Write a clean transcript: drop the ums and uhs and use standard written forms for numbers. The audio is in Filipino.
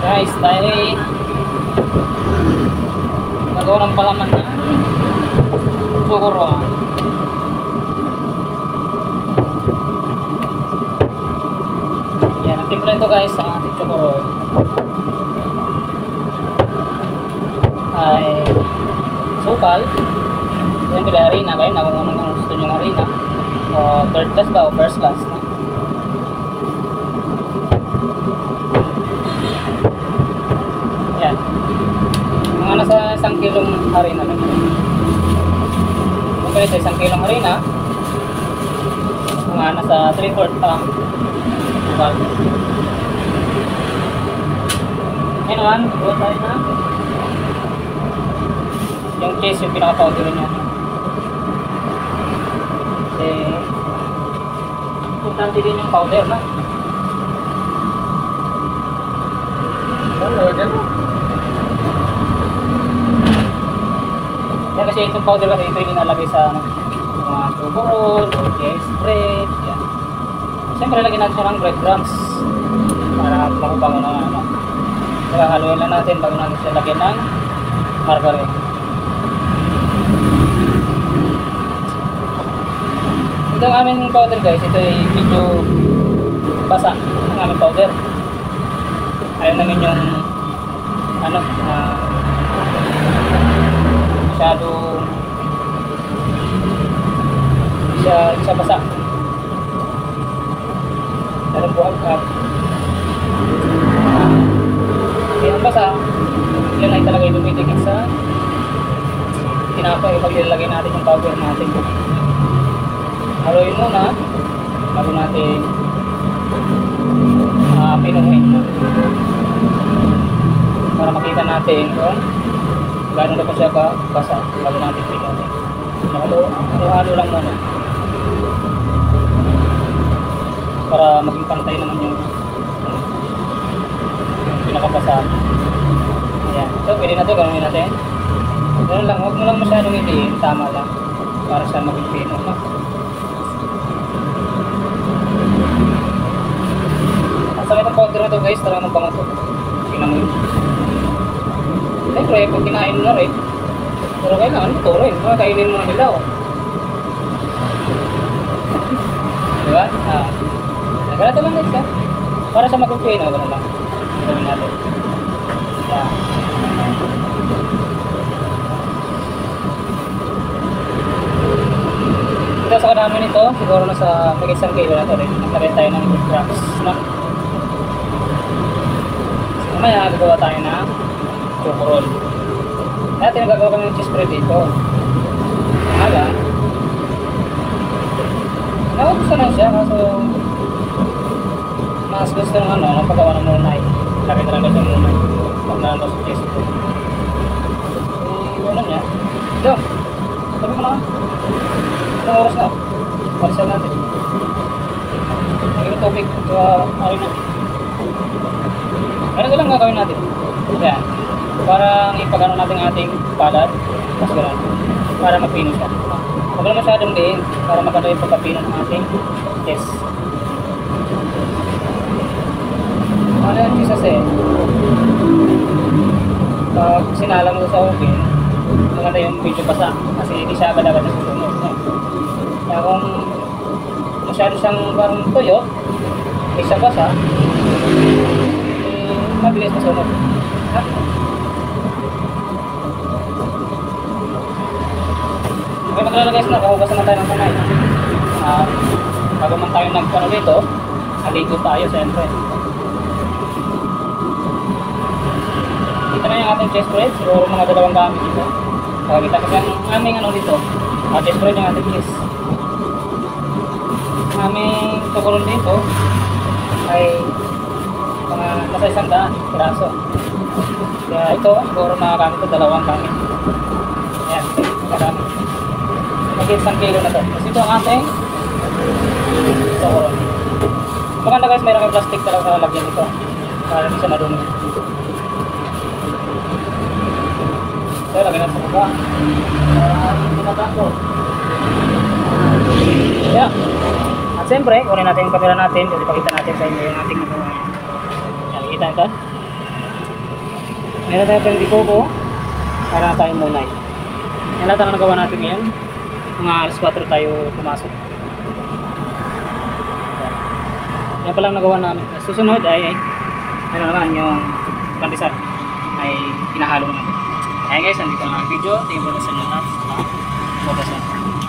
Guys, dahil nagawa ng palaman na sukuruan. Yan, ang timpla ito guys sa ating sukuruan ay sukal. Yan pala harina kayo, kung anong gusto nyo ng harina o third class ba o first class na. Yan, mga nasa 1 kilong harina lang. Okay, sa 1 kilong harina mga nasa 3/4 pa sukal. Yan naman, buwan tayo na yung cheese, yung pinaka-powder niya. Kasi importante din yung powder na. Yan kasi itong powder kasi ito yung inalagay sa mga tubo roll, cheese spread, yan. Siyempre lagyan natin siya ng breadcrumbs para makubango ng ano. Kaya haluin lang natin bago natin siya lagyan ng margarine. Ito ang aming powder guys, ito ay medyo basa ang aming powder. Ayaw namin yung ano, masyado siya basa. Pero buhag ka. Hindi ang basa, yun ay talaga dumitigit sa tinapay pag ilalagay natin yung powder natin. Haluin muna bago natin pinuhin para makita natin kung gano'n na pa siya basa bago natin pinuhin. Halo lang muna para maging pantay naman yung pinakabasa. Ayan, so pwede na ito, gano'n natin. Gano'n lang, huwag mo lang masyadong itiin, tama lang para siya maging pino. Sa itong powder na ito guys, talagang mabango ito. Tingnan mo yun. Siyempre, pag kinain mo na rin, pero kailangan ito rin. Kainin mo na nila oh. Diba? Ganito lang guys ha. Para sa mag-upin, gano'n lang. Gawin natin. Yan. Ito sa kadami nito, siguro nasa mag-1 kilo na ito rin. Nagkaroon tayo ng breadcrumbs na. Mamaya gagawa tayo ng choco roll. Dati nagagawa kami ng cheese spread dito. Aga gusto lang siya, kaso mas gusto ng ano, ng paggawa ng munay. Lagi talaga sa munay pag nalang sa cheese spread. Ano niya? Ito, sabi ko na ilang oras na palisan natin. Lagyan ng tubig ito arin na. Ganito lang gagawin natin. Yan. Para ipagano natin ating palad. Tapos gano'n. Para magpino siya. Huwag na masyadong liin. Para maganda yung pagkapino ng ating test. Ano yung cheese kasi? Pag sinala mo sa oven, maganda yung medyo basa. Kasi hindi siya agad-agad na susunod. Kaya kung masyado siyang parang tuyo, hindi siya basa, mabilis masunod. Ha? Okay, maglalagay na. Kahugasan na tayo ng kamay. Bago man tayo nagpano dito, aligo tayo siyempre. Dito na yung ating cheese spread. Siguro mga 2 gamit dito. Kita kasi ang aming ano dito. Cheese spread yung ating cheese. Ang aming tukulong dito ay mga nasa 100 piraso. Kaya ito, siguro nakagamit ito 2 gamit. Ayan, nakagamit. Magiging 1 kilo na ito. Kasi ito ang ating tukulong. Maganda guys, mayroon kang plastic talaga lalagyan ito para hindi siya madumi. So, lagyan natin sa baba. Hindi na tako. Yeah. At siyempre, kunin natin yung camera natin. Kasi pakita natin sa inyo yung ating nagawa. Yan, kita ito. Meron tayo pang dikoko para tayo munay. Yan lahat ang nagawa natin ngayon. Mga alas 4 tayo pumasok. Yan pa lang nagawa namin. Susunod ay ano naman yung pandesal ay pinahalo naman. Ayan guys, nandito na ang video. Thank you for watching.